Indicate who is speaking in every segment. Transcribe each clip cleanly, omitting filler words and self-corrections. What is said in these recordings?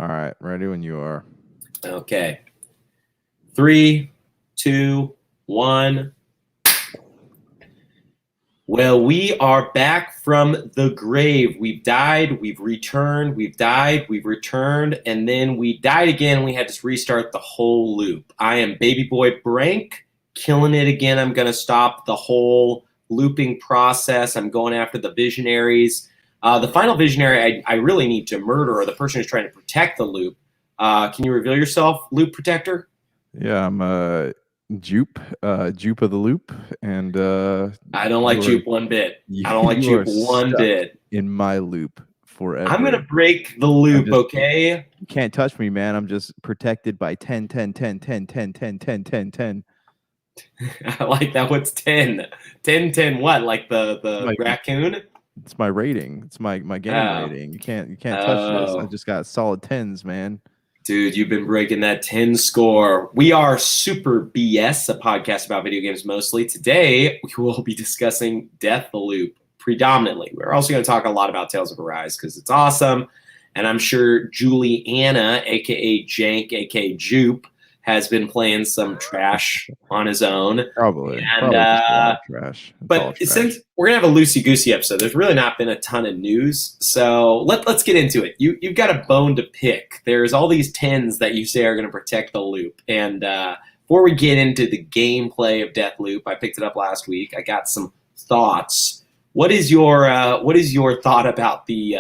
Speaker 1: All right, ready when you are.
Speaker 2: Okay. 3, 2, 1. Well, we are back from the grave. We've died, we've returned, we've died, we've returned, and then we died again, and we had to restart the whole loop. I am Baby Boy Brank, killing it again. I'm going to stop the whole looping process. I'm going after the visionaries. The final visionary I really need to murder, or the person who's trying to protect the loop. Can you reveal yourself, Loop Protector?
Speaker 1: Yeah, I'm Jupe of the Loop, and
Speaker 2: I don't like Jupe one bit. I don't like
Speaker 1: you are
Speaker 2: Jupe one
Speaker 1: stuck
Speaker 2: bit.
Speaker 1: in my loop forever.
Speaker 2: I'm going to break the loop, okay?
Speaker 1: You can't touch me, man. I'm just protected by 10, 10, 10, 10, 10, 10, 10, 10, 10.
Speaker 2: I like that. What's 10? 10, 10 what? Like the raccoon?
Speaker 1: It's my rating. It's my game rating. You can't touch this. I just got solid 10s, man.
Speaker 2: Dude, you've been breaking that 10 score. We are Super BS, a podcast about video games mostly. Today, we will be discussing Deathloop predominantly. We're also going to talk a lot about Tales of Arise because it's awesome. And I'm sure Juliana, a.k.a. Jank, a.k.a. Jupe, has been playing some trash on his own.
Speaker 1: Probably.
Speaker 2: And,
Speaker 1: trash.
Speaker 2: But since we're going to have a loosey-goosey episode, there's really not been a ton of news. So let's get into it. You've got a bone to pick. There's all these 10s that you say are going to protect the loop. And before we get into the gameplay of Deathloop, I picked it up last week. I got some thoughts. What is your thought about the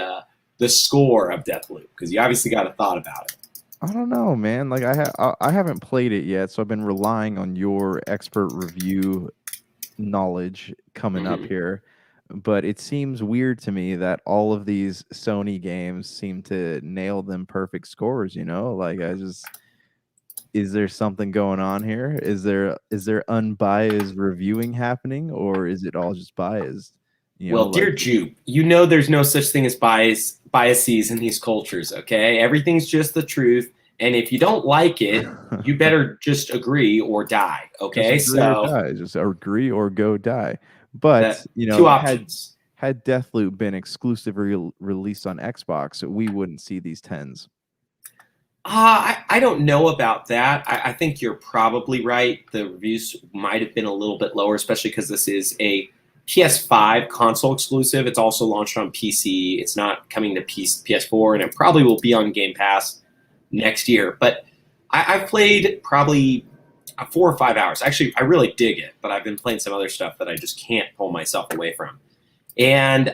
Speaker 2: score of Deathloop? Because you obviously got a thought about it.
Speaker 1: I don't know, man. Like I haven't played it yet, so I've been relying on your expert review knowledge coming up here. But it seems weird to me that all of these Sony games seem to nail them perfect scores, you know? Like is there something going on here? Is there unbiased reviewing happening, or is it all just biased?
Speaker 2: Dear Jupe, you know there's no such thing as biases in these cultures, okay? Everything's just the truth, and if you don't like it, you better just agree or die, okay?
Speaker 1: Just agree or go die. But
Speaker 2: two options.
Speaker 1: Had Deathloop been exclusively released on Xbox, we wouldn't see these 10s.
Speaker 2: I don't know about that. I think you're probably right. The reviews might have been a little bit lower, especially because this is a PS5 console exclusive. It's also launched on PC. It's not coming to PS4, and it probably will be on Game Pass next year. But I've played probably 4 or 5 hours. Actually, I really dig it, but I've been playing some other stuff that I just can't pull myself away from. And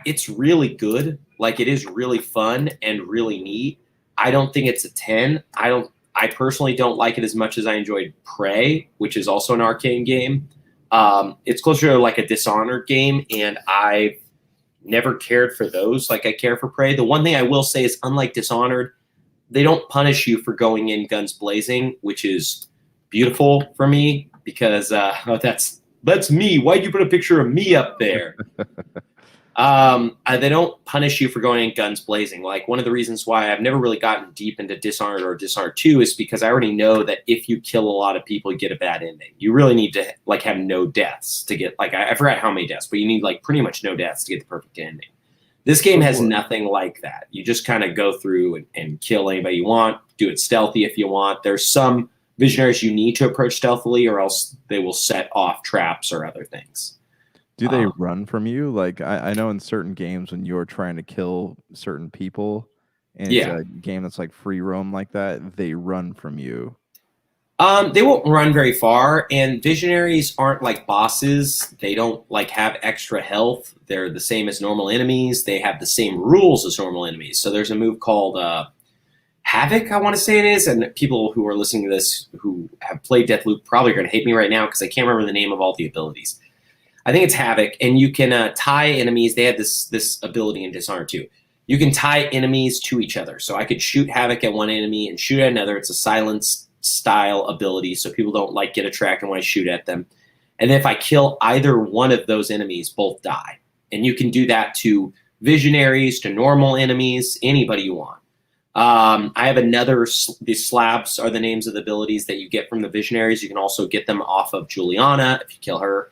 Speaker 2: it's really good. Like, it is really fun and really neat. I don't think it's a 10. I personally don't like it as much as I enjoyed Prey, which is also an arcade game. It's closer to like a Dishonored game, and I've never cared for those like I care for Prey. The one thing I will say is, unlike Dishonored, they don't punish you for going in guns blazing, which is beautiful for me because that's me. Why'd you put a picture of me up there? They don't punish you for going in guns blazing. Like, one of the reasons why I've never really gotten deep into Dishonored or Dishonored 2 is because I already know that if you kill a lot of people, you get a bad ending. You really need to like have no deaths to get like I forgot how many deaths, but you need like pretty much no deaths to get the perfect ending. This game has nothing like that. You just kind of go through and kill anybody you want, do it stealthy if you want. There's some visionaries you need to approach stealthily, or else they will set off traps or other things.
Speaker 1: Do they run from you? Like, I know in certain games when you're trying to kill certain people, and it's a game that's like free roam like that, they run from you.
Speaker 2: They won't run very far, and visionaries aren't like bosses. They don't like have extra health. They're the same as normal enemies. They have the same rules as normal enemies. So there's a move called Havoc, I want to say it is, and people who are listening to this who have played Deathloop probably are going to hate me right now because I can't remember the name of all the abilities. I think it's Havoc, and you can tie enemies. They have this ability in Dishonored 2. You can tie enemies to each other. So I could shoot Havoc at one enemy and shoot at another. It's a silence style ability, so people don't like get attracted when I shoot at them. And if I kill either one of those enemies, both die. And you can do that to visionaries, to normal enemies, anybody you want. I have another. These slabs are the names of the abilities that you get from the visionaries. You can also get them off of Juliana if you kill her.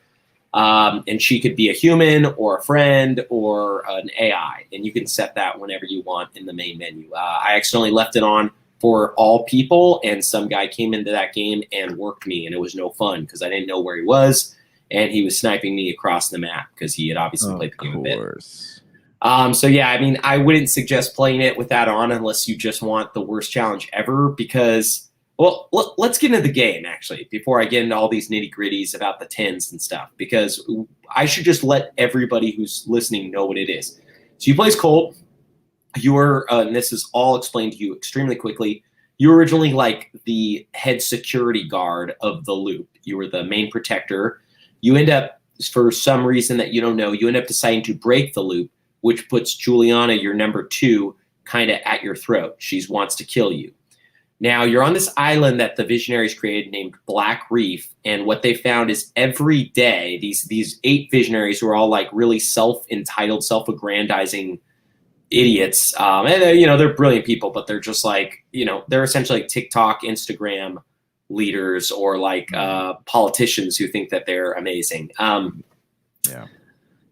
Speaker 2: And she could be a human or a friend or an AI, and you can set that whenever you want in the main menu. I accidentally left it on for all people, and some guy came into that game and worked me, and it was no fun because I didn't know where he was, and he was sniping me across the map because he had obviously played the game a bit. So yeah, I mean, I wouldn't suggest playing it with that on unless you just want the worst challenge ever, because, well, let's get into the game, actually, before I get into all these nitty-gritties about the tens and stuff, because I should just let everybody who's listening know what it is. So you play as Colt. You were, and this is all explained to you extremely quickly, you were originally like the head security guard of the loop. You were the main protector. You end up, for some reason that you don't know, you end up deciding to break the loop, which puts Juliana, your number 2, kind of at your throat. She wants to kill you. Now, you're on this island that the Visionaries created named Black Reef, and what they found is every day, these 8 Visionaries who are all like really self-entitled, self-aggrandizing idiots, and they're brilliant people, but they're just like, they're essentially like TikTok, Instagram leaders, or like politicians who think that they're amazing.
Speaker 1: Yeah.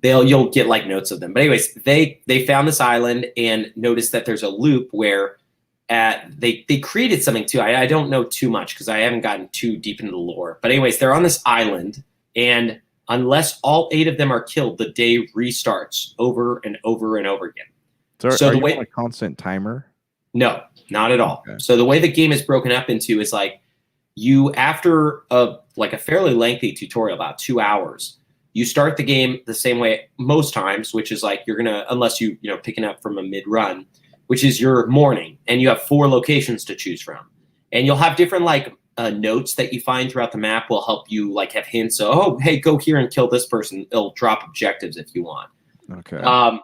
Speaker 2: You'll get like notes of them. But anyways, they found this island and noticed that there's a loop where they created something too. I don't know too much because I haven't gotten too deep into the lore. But anyways, they're on this island, and unless all 8 of them are killed, the day restarts over and over and over again.
Speaker 1: So are you on a constant timer?
Speaker 2: No, not at all.
Speaker 1: Okay.
Speaker 2: So the way the game is broken up into is like you, after a fairly lengthy tutorial, about 2 hours, you start the game the same way most times, which is like you're gonna, unless picking up from a mid-run, which is your morning, and you have 4 locations to choose from, and you'll have different notes that you find throughout the map will help you have hints. So, oh, hey, go here and kill this person. It'll drop objectives if you want.
Speaker 1: Okay.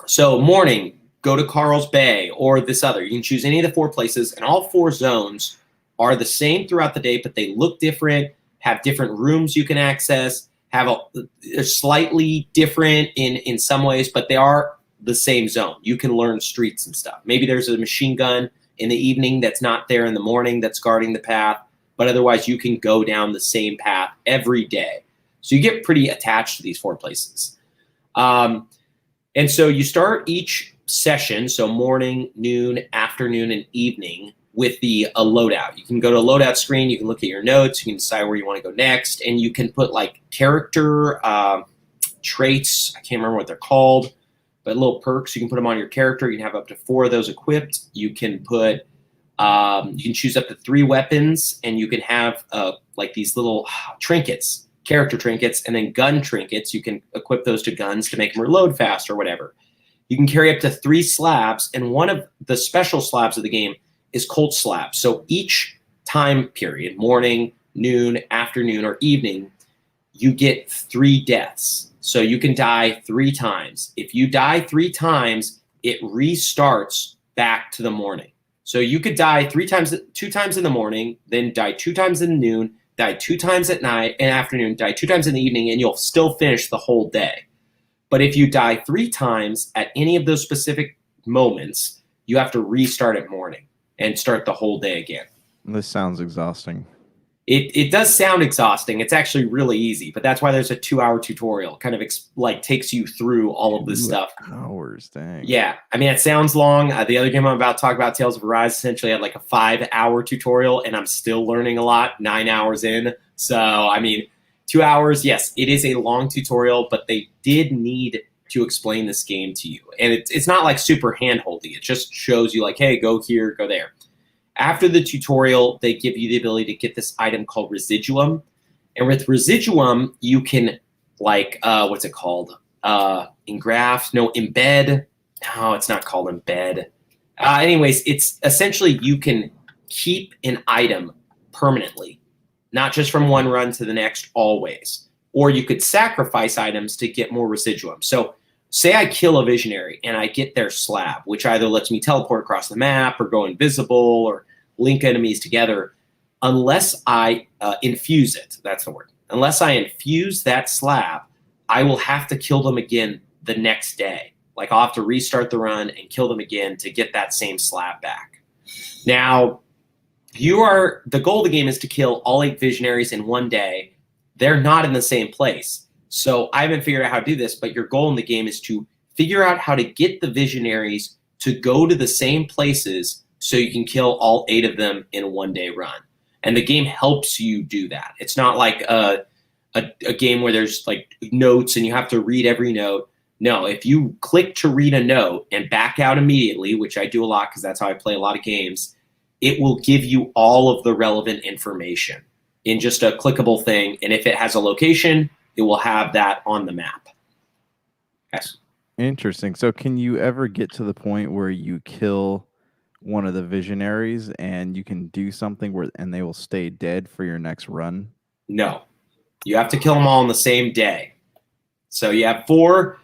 Speaker 2: So morning, go to Carl's Bay or this other. You can choose any of the 4 places, and all 4 zones are the same throughout the day, but they look different, have different rooms you can access. They're slightly different in some ways, but they are the same zone. You can learn streets and stuff. Maybe there's a machine gun in the evening that's not there in the morning that's guarding the path, but otherwise you can go down the same path every day. So you get pretty attached to these 4 places. And so you start each session, so morning, noon, afternoon, and evening, with a loadout. You can go to a loadout screen, you can look at your notes, you can decide where you want to go next, and you can put character traits, I can't remember what they're called, but little perks, you can put them on your character. You can have up to 4 of those equipped. You can put, you can choose up to 3 weapons, and you can have these little trinkets, character trinkets, and then gun trinkets. You can equip those to guns to make them reload fast or whatever. You can carry up to 3 slabs, and one of the special slabs of the game is Colt slab. So each time period, morning, noon, afternoon, or evening, you get 3 deaths. So you can die 3 times. If you die 3 times, it restarts back to the morning. So you could die 2 times in the morning, then die 2 times in the noon, die 2 times at night and afternoon, die 2 times in the evening, and you'll still finish the whole day. But if you die 3 times at any of those specific moments, you have to restart at morning and start the whole day again.
Speaker 1: This sounds exhausting.
Speaker 2: It does sound exhausting. It's actually really easy, but that's why there's a 2-hour tutorial. Kind of takes you through all of this stuff.
Speaker 1: Hours, dang.
Speaker 2: Yeah, I mean, it sounds long. The other game I'm about to talk about, Tales of Arise, essentially had a 5-hour tutorial, and I'm still learning a lot 9 hours in. So, I mean, 2 hours, yes, it is a long tutorial, but they did need to explain this game to you. And it's not super hand-holdy. It just shows you hey, go here, go there. After the tutorial, they give you the ability to get this item called Residuum. And with Residuum, you can what's it called? Engraft? No, embed. No, it's not called embed. Anyways, it's essentially you can keep an item permanently, not just from one run to the next always. Or you could sacrifice items to get more Residuum. So say I kill a Visionary and I get their slab, which either lets me teleport across the map or go invisible or link enemies together. Unless I infuse it, that's the word. Unless I infuse that slab, I will have to kill them again the next day. I'll have to restart the run and kill them again to get that same slab back. Now, the goal of the game is to kill all 8 Visionaries in one day, they're not in the same place. So I haven't figured out how to do this, but your goal in the game is to figure out how to get the visionaries to go to the same places so you can kill all 8 of them in a one-day run. And the game helps you do that. It's not like a game where there's like notes and you have to read every note. No, if you click to read a note and back out immediately, which I do a lot because that's how I play a lot of games, it will give you all of the relevant information in just a clickable thing. And if it has a location, it will have that on the map. Yes.
Speaker 1: Interesting. So can you ever get to the point where you kill one of the visionaries and you can do something where and they will stay dead for your next run?
Speaker 2: No. You have to kill them all on the same day. So you have 4.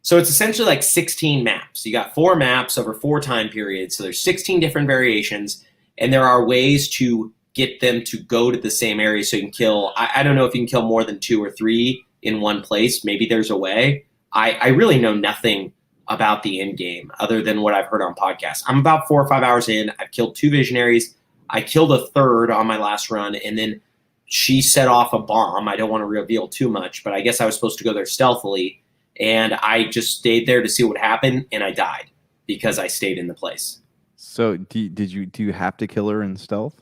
Speaker 2: So it's essentially like 16 maps. You got 4 maps over 4 time periods. So there's 16 different variations. And there are ways to get them to go to the same area so you can kill. I don't know if you can kill more than 2 or 3 in one place. Maybe there's a way. I really know nothing about the end game other than what I've heard on podcasts. I'm about 4 or 5 hours in. I've killed 2 visionaries. I killed a 3rd on my last run, and then she set off a bomb. I don't want to reveal too much, but I guess I was supposed to go there stealthily, and I just stayed there to see what happened, and I died because I stayed in the place.
Speaker 1: So do you have to kill her in stealth?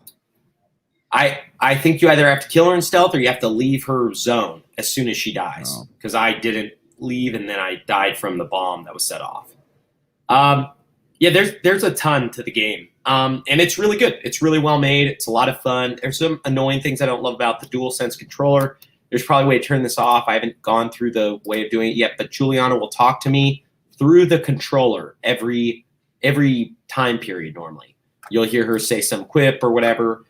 Speaker 2: I think you either have to kill her in stealth or you have to leave her zone as soon as she dies, because I didn't leave and then I died from the bomb that was set off. Yeah, there's a ton to the game, and it's really good. It's really well made. It's a lot of fun. There's some annoying things I don't love about the DualSense controller. There's probably a way to turn this off. I haven't gone through the way of doing it yet, but Juliana will talk to me through the controller every time period. Normally, you'll hear her say some quip or whatever.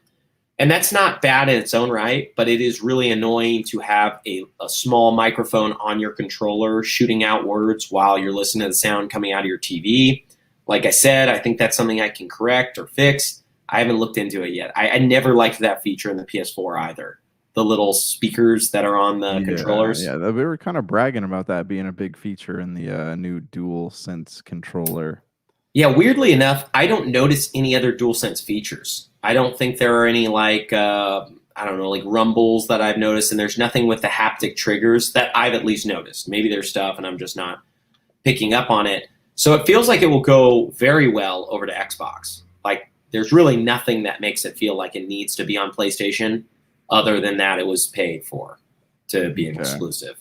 Speaker 2: And that's not bad in its own right, but it is really annoying to have a small microphone on your controller shooting out words while you're listening to the sound coming out of your TV. Like I said, I think that's something I can correct or fix. I haven't looked into it yet. I never liked that feature in the PS4 either. The little speakers that are on the controllers.
Speaker 1: Yeah, we were kind of bragging about that being a big feature in the new DualSense controller.
Speaker 2: Yeah, weirdly enough, I don't notice any other DualSense features. I don't think there are any like rumbles that I've noticed, and there's nothing with the haptic triggers that I've at least noticed. Maybe there's stuff and I'm just not picking up on it. So it feels like it will go very well over to Xbox. Like there's really nothing that makes it feel like it needs to be on PlayStation other than that it was paid for to be an exclusive.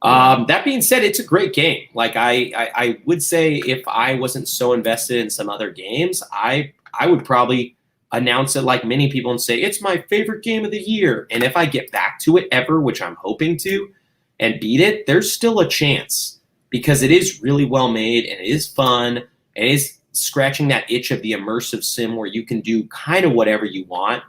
Speaker 2: That being said, it's a great game. Like I would say if I wasn't so invested in some other games, I would probably announce it like many people and say, it's my favorite game of the year. And if I get back to it ever, which I'm hoping to, and beat it, there's still a chance because it is really well made and it is fun and it is scratching that itch of the immersive sim where you can do kind of whatever you want.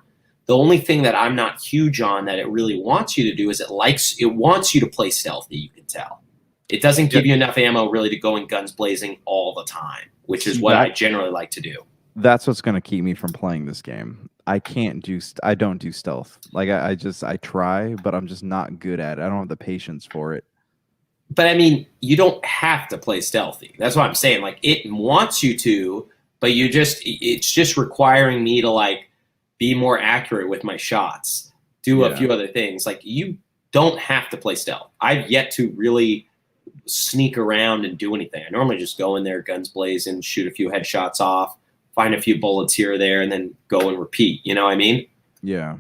Speaker 2: The only thing that I'm not huge on that it really wants you to do is it wants you to play stealthy, you can tell. It doesn't give you enough ammo really to go in guns blazing all the time, which is what I generally like to do.
Speaker 1: That's what's going to keep me from playing this game. I don't do stealth. Like I try, but I'm just not good at it. I don't have the patience for it.
Speaker 2: But I mean, you don't have to play stealthy. That's what I'm saying. Like it wants you to, but it's just requiring me to like be more accurate with my shots, do a few other things. Like you don't have to play stealth. I've yet to really sneak around and do anything. I normally just go in there, guns blazing, shoot a few headshots off, find a few bullets here or there, and then go and repeat. You know what I mean?
Speaker 1: Yeah.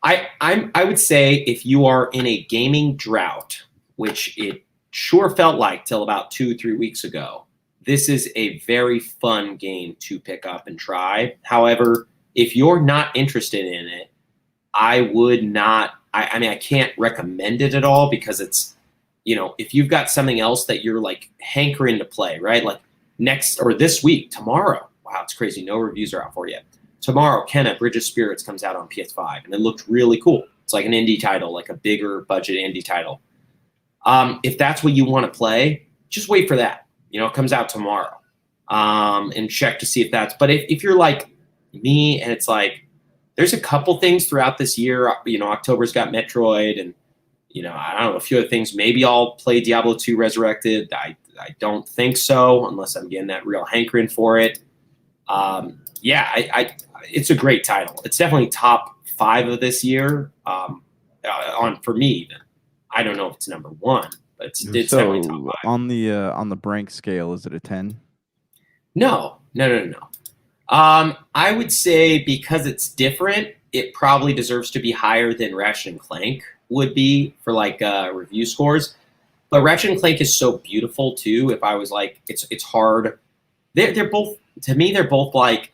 Speaker 2: I would say if you are in a gaming drought, which it sure felt like till about 2-3 weeks ago, this is a very fun game to pick up and try. However, if you're not interested in it, I would not. I mean, I can't recommend it at all because it's, if you've got something else that you're like hankering to play, right? Like next or this week, tomorrow. Wow, it's crazy. No reviews are out for it yet. Tomorrow, Kenna, Bridge of Spirits comes out on PS5, and it looked really cool. It's like an indie title, like a bigger budget indie title. If that's what you want to play, just wait for that. It comes out tomorrow, and check to see if that's. But if you're like me, and it's like there's a couple things throughout this year. October's got Metroid, and I don't know, a few other things. Maybe I'll play Diablo 2 Resurrected. I don't think so unless I'm getting that real hankering for it. It's a great title. It's definitely top 5 of this year. on for me even. I don't know if it's number one, but it's definitely top
Speaker 1: So
Speaker 2: five.
Speaker 1: on the Brank scale, is it a 10?
Speaker 2: No. I would say because it's different, it probably deserves to be higher than Ratchet and Clank would be for like review scores. But Ratchet and Clank is so beautiful too. If I was like, it's hard. They're both, to me, they're both like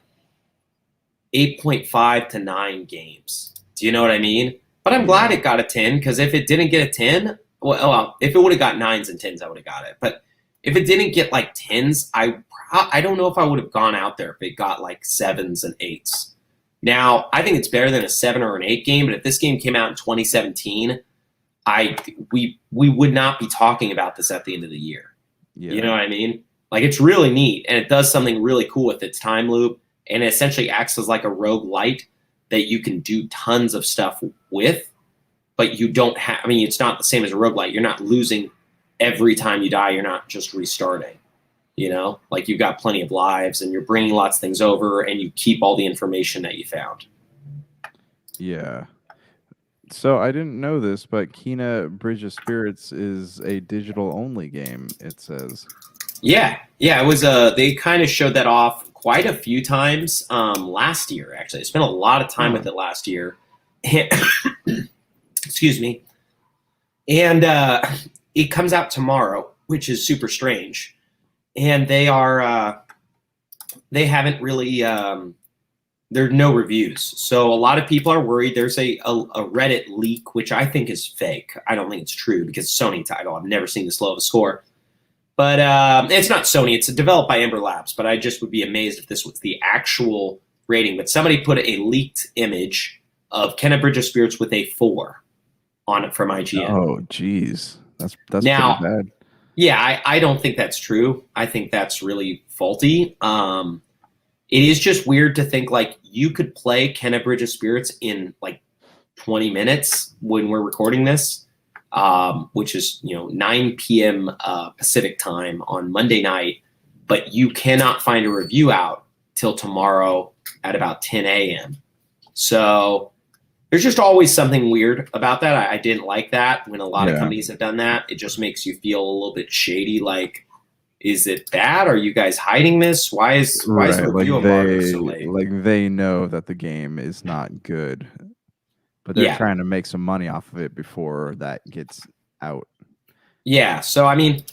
Speaker 2: 8.5 to 9 games. Do you know what I mean? But I'm glad
Speaker 1: Yeah.
Speaker 2: it got a 10 because if it didn't get a 10, well, if it would have got 9s and 10s, I would have got it. But if it didn't get like 10s, I don't know if I would have gone out there if it got like 7s and 8s. Now, I think it's better than a 7 or an 8 game, but if this game came out in 2017, we would not be talking about this at the end of the year.
Speaker 1: Yeah.
Speaker 2: You know what I mean? Like, it's really neat, and it does something really cool with its time loop, and it essentially acts as like a roguelite that you can do tons of stuff with, but you don't have, I mean, it's not the same as a roguelite. You're not losing every time you die. You're not just restarting, you know? Like, you've got plenty of lives, and you're bringing lots of things over, and you keep all the information that you found.
Speaker 1: Yeah. So I didn't know this, but Kena Bridge of Spirits is a digital only game, it says.
Speaker 2: Yeah, it was. They kind of showed that off quite a few times last year. Actually, I spent a lot of time with it last year. Excuse me. And it comes out tomorrow, which is super strange. And they haven't really. There are no reviews, so a lot of people are worried. There's a Reddit leak, which I think is fake. I don't think it's true because it's a Sony title. I've never seen this low of a score. But it's not Sony. It's developed by Ember Labs. But I just would be amazed if this was the actual rating. But somebody put a leaked image of Kena Bridge of Spirits with a 4 on it from IGN.
Speaker 1: Oh, geez. That's
Speaker 2: now,
Speaker 1: pretty bad.
Speaker 2: Yeah, I don't think that's true. I think that's really faulty. It is just weird to think like you could play Kena Bridge of Spirits in like 20 minutes when we're recording this. Which is 9 p.m. Pacific time on Monday night, but you cannot find a review out till tomorrow at about 10 a.m. So there's just always something weird about that. I didn't like that when a lot of companies have done that. It just makes you feel a little bit shady. Like, is it bad? Are you guys hiding this? Why is the review embargo so late?
Speaker 1: Like they know that the game is not good. But they're trying to make some money off of it before that gets out.
Speaker 2: Yeah, so I mean,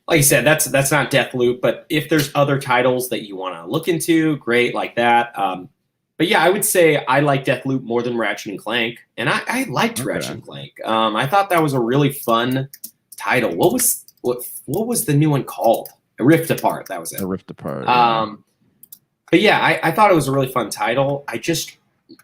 Speaker 2: like I said, that's not Deathloop, but if there's other titles that you want to look into, great, like that. But yeah, I would say I like Deathloop more than Ratchet and Clank, and I liked Ratchet and Clank. I thought that was a really fun title. What was the new one called? A Rift Apart. That was it.
Speaker 1: A Rift Apart.
Speaker 2: But yeah, I thought it was a really fun title. I just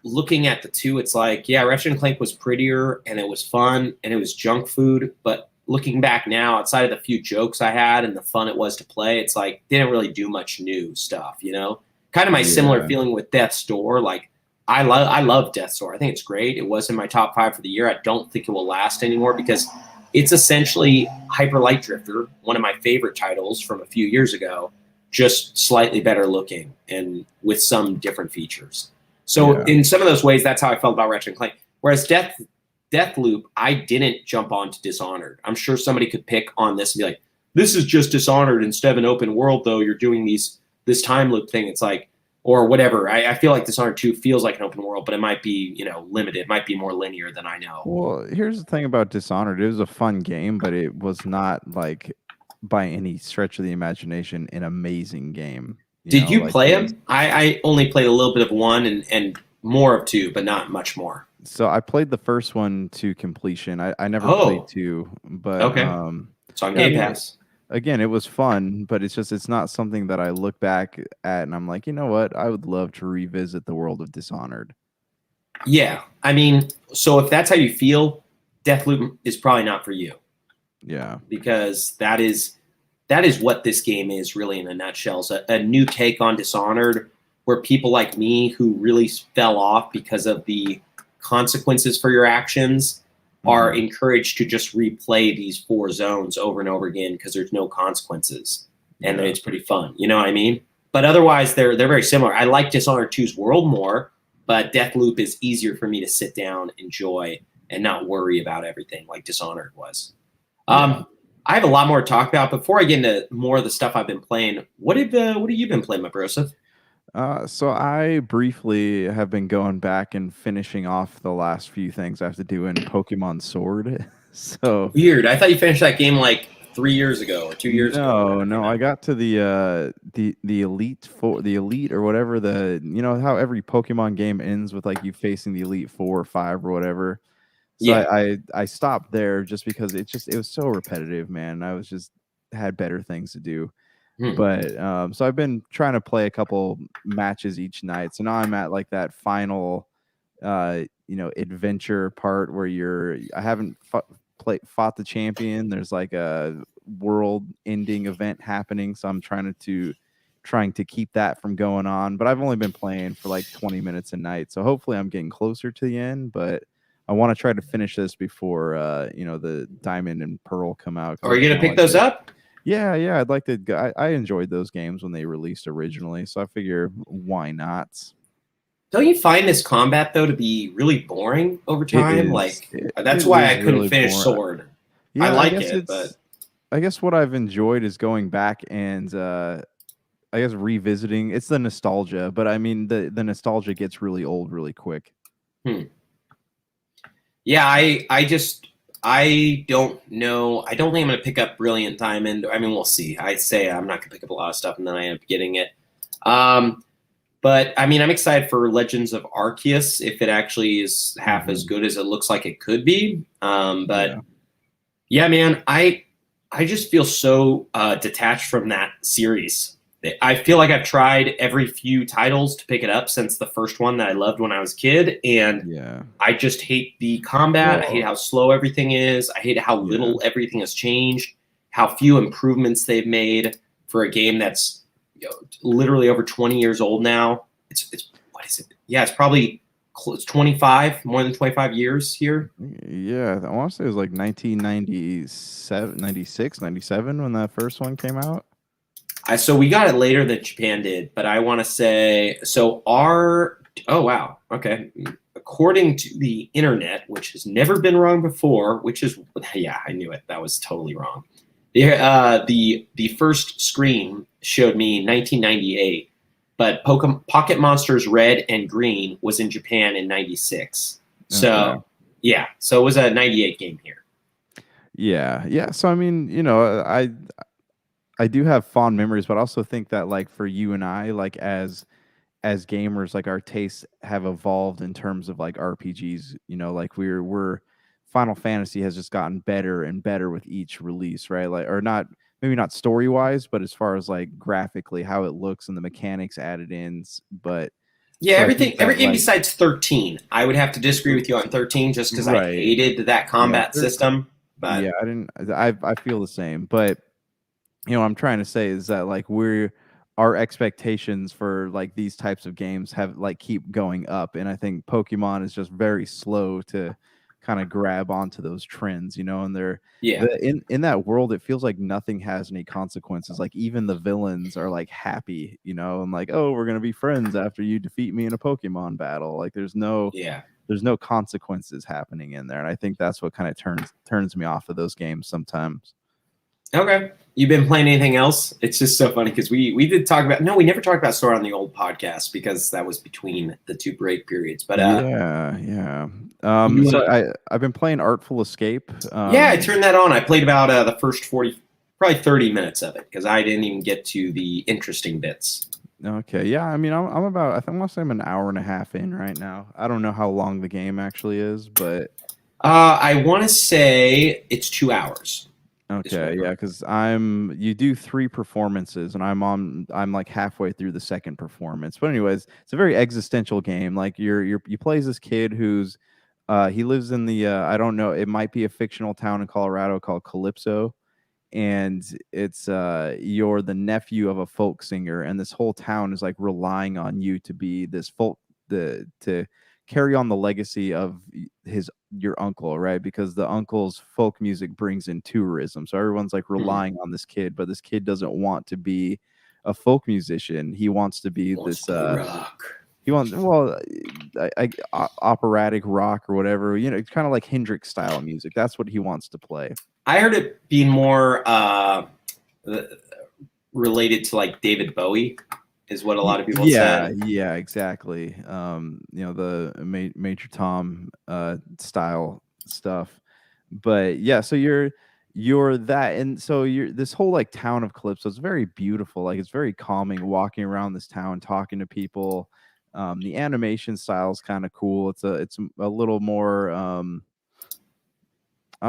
Speaker 2: looking at the two, it's like, yeah, Ratchet and Clank was prettier and it was fun and it was junk food. But looking back now, outside of the few jokes I had and the fun it was to play, it's like didn't really do much new stuff, Kind of my similar feeling with Death's Door. Like I love Death's Door. I think it's great. It was in my top 5 for the year. I don't think it will last anymore because it's essentially Hyper Light Drifter, one of my favorite titles from a few years ago, just slightly better looking and with some different features. So in some of those ways, that's how I felt about Ratchet and Clank. Whereas Deathloop, I didn't jump on to Dishonored. I'm sure somebody could pick on this and be like, this is just Dishonored instead of an open world, though. You're doing this time loop thing. It's like, or whatever. I feel like Dishonored 2 feels like an open world, but it might be, limited. It might be more linear than I know.
Speaker 1: Well, here's the thing about Dishonored. It was a fun game, but it was not like by any stretch of the imagination an amazing game.
Speaker 2: Did you play them? I only played a little bit of 1 and more of 2, but not much more.
Speaker 1: So I played the first one to completion. I never played 2, but
Speaker 2: it's on Game Pass.
Speaker 1: Again, it was fun, but it's not something that I look back at and I'm like, you know what? I would love to revisit the world of Dishonored.
Speaker 2: Yeah, I mean, so if that's how you feel, Deathloop is probably not for you.
Speaker 1: Yeah,
Speaker 2: because that is what this game is really in a nutshell. It's a new take on Dishonored where people like me who really fell off because of the consequences for your actions are encouraged to just replay these 4 zones over and over again because there's no consequences. And it's pretty fun. You know what I mean? But otherwise, they're very similar. I like Dishonored 2's world more, but Deathloop is easier for me to sit down, enjoy, and not worry about everything like Dishonored was.
Speaker 1: Yeah.
Speaker 2: I have a lot more to talk about. Before I get into more of the stuff I've been playing, what have you been playing, my broseph?
Speaker 1: So I briefly have been going back and finishing off the last few things I have to do in Pokemon Sword. So
Speaker 2: Weird. I thought you finished that game like 3 years ago or 2 years ago,
Speaker 1: no,
Speaker 2: whenever it came
Speaker 1: no, I
Speaker 2: out.
Speaker 1: got to the elite or whatever, how every Pokemon game ends with like you facing the elite 4 or 5 or whatever. So
Speaker 2: Yeah.
Speaker 1: I stopped there just because it was so repetitive, man. I was just had better things to do.
Speaker 2: Hmm.
Speaker 1: But so I've been trying to play a couple matches each night. So now I'm at like that final adventure part where I haven't fought the champion. There's like a world ending event happening, so I'm trying to keep that from going on. But I've only been playing for like 20 minutes a night, so hopefully I'm getting closer to the end. But I want to try to finish this before the Diamond and Pearl come out because
Speaker 2: Are
Speaker 1: I
Speaker 2: you
Speaker 1: kind
Speaker 2: gonna
Speaker 1: of
Speaker 2: pick
Speaker 1: like
Speaker 2: those
Speaker 1: it.
Speaker 2: up?
Speaker 1: Yeah, I'd like to go. I enjoyed those games when they released originally, so I figure why not?
Speaker 2: Don't you find this combat though to be really boring over
Speaker 1: It
Speaker 2: time?
Speaker 1: is.
Speaker 2: Like
Speaker 1: It
Speaker 2: that's why
Speaker 1: is
Speaker 2: I couldn't
Speaker 1: really
Speaker 2: finish
Speaker 1: boring.
Speaker 2: Sword. I
Speaker 1: Yeah,
Speaker 2: like it, but
Speaker 1: I guess what I've enjoyed is going back and I guess revisiting. It's the nostalgia, but I mean the nostalgia gets really old really quick.
Speaker 2: hmm. Yeah, I don't know. I don't think I'm gonna pick up Brilliant Diamond. I mean, we'll see. I say I'm not gonna pick up a lot of stuff, and then I end up getting it. Um, but I mean, I'm excited for Legends of Arceus if it actually is half as
Speaker 1: Hmm.
Speaker 2: good as it looks like it could be. But
Speaker 1: Yeah.
Speaker 2: yeah, man, I just feel so detached from that series. I feel like I've tried every few titles to pick it up since the first one that I loved when I was a kid, and
Speaker 1: Yeah.
Speaker 2: I just hate the combat. I hate
Speaker 1: Well,
Speaker 2: how slow everything is. I hate how
Speaker 1: yeah.
Speaker 2: little everything has changed. How few improvements they've made for a game that's literally over 20 years old now. It's what is it? Yeah, it's probably it's 25, more than 25 years here.
Speaker 1: Yeah, I want to say it was like 1997, 96, 97 when that first one came out.
Speaker 2: So we got it later than Japan did, but I want to say so. Our oh wow, okay. According to the internet, which has never been wrong before, which is yeah, I knew it. That was totally wrong. The first screen showed me 1998, but Pocket Monsters Red and Green was in Japan in 96.
Speaker 1: Okay.
Speaker 2: So yeah, so it was a 98 game here.
Speaker 1: Yeah. Yeah. So I mean, I do have fond memories, but I also think that like for you and I, like as gamers, like our tastes have evolved in terms of like RPGs. Like we're Final Fantasy has just gotten better and better with each release, right? Like, or not, maybe not story wise, but as far as like graphically how it looks and the mechanics added in. But
Speaker 2: Yeah,
Speaker 1: so I think
Speaker 2: every
Speaker 1: that
Speaker 2: game
Speaker 1: like
Speaker 2: besides 13. I would have to disagree with you on 13 just because I
Speaker 1: right,
Speaker 2: hated that
Speaker 1: yeah,
Speaker 2: combat system.
Speaker 1: yeah,
Speaker 2: But
Speaker 1: I didn't. I feel the same, but what I'm trying to say is that like our expectations for like these types of games have like keep going up, and I think Pokemon is just very slow to kind of grab onto those trends, and
Speaker 2: yeah,
Speaker 1: in that world it feels like nothing has any consequences. Like even the villains are like happy, and like, oh, we're gonna be friends after you defeat me in a Pokemon battle. Like
Speaker 2: yeah.
Speaker 1: there's no consequences happening in there, and I think that's what kind of turns me off of those games sometimes.
Speaker 2: Okay. You been playing anything else? It's just so funny because we did talk about no, we never talked about Sword on the old podcast because that was between the two break periods. But
Speaker 1: Yeah, yeah.
Speaker 2: you
Speaker 1: So I've been playing Artful Escape.
Speaker 2: yeah, I turned that on. I played about the first 40, probably 30 minutes of it because I didn't even get to the interesting bits.
Speaker 1: Okay, yeah. I mean, I'm about. I want to say I'm an hour and a half in right now. I don't know how long the game actually is, but
Speaker 2: I want to say it's 2 hours. Is what
Speaker 1: okay,
Speaker 2: I'm.
Speaker 1: yeah. Because you do 3 performances, and I'm like halfway through the second performance. But anyways, it's a very existential game. Like you play as this kid who's, he lives in the I don't know. It might be a fictional town in Colorado called Calypso, and it's you're the nephew of a folk singer, and this whole town is like relying on you to be this folk to carry on the legacy of your uncle, right? Because the uncle's folk music brings in tourism, so everyone's like
Speaker 2: Hmm.
Speaker 1: relying on this kid, but this kid doesn't want to be a folk musician. He wants to be
Speaker 2: Wants to
Speaker 1: this
Speaker 2: play rock.
Speaker 1: he wants well operatic rock or whatever. You know, it's kind of like Hendrix style music. That's what he wants to play.
Speaker 2: I heard it being more related to like David Bowie, is what a lot of people
Speaker 1: Yeah,
Speaker 2: said.
Speaker 1: yeah, exactly. You know, the Major Tom style stuff. But yeah, so you're that, and so you're this whole like town of Calypso. It's very beautiful. Like it's very calming walking around this town, talking to people. The animation style is kind of cool. It's a little more I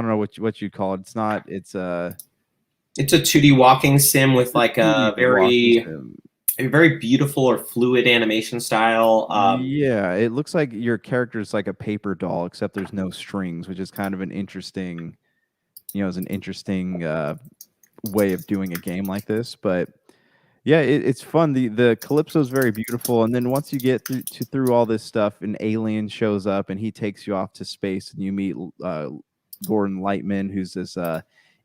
Speaker 1: don't know what you call it. It's not.
Speaker 2: It's a 2D walking sim with like
Speaker 1: 2D
Speaker 2: a
Speaker 1: walking
Speaker 2: very
Speaker 1: sim.
Speaker 2: a very beautiful or fluid animation style.
Speaker 1: Yeah, it looks like your character's like a paper doll, except there's no strings, which is kind of an interesting, is an interesting way of doing a game like this. But yeah, it's fun. The Calypso is very beautiful, and then once you get through all this stuff, an alien shows up and he takes you off to space, and you meet Gordon Lightman, who's this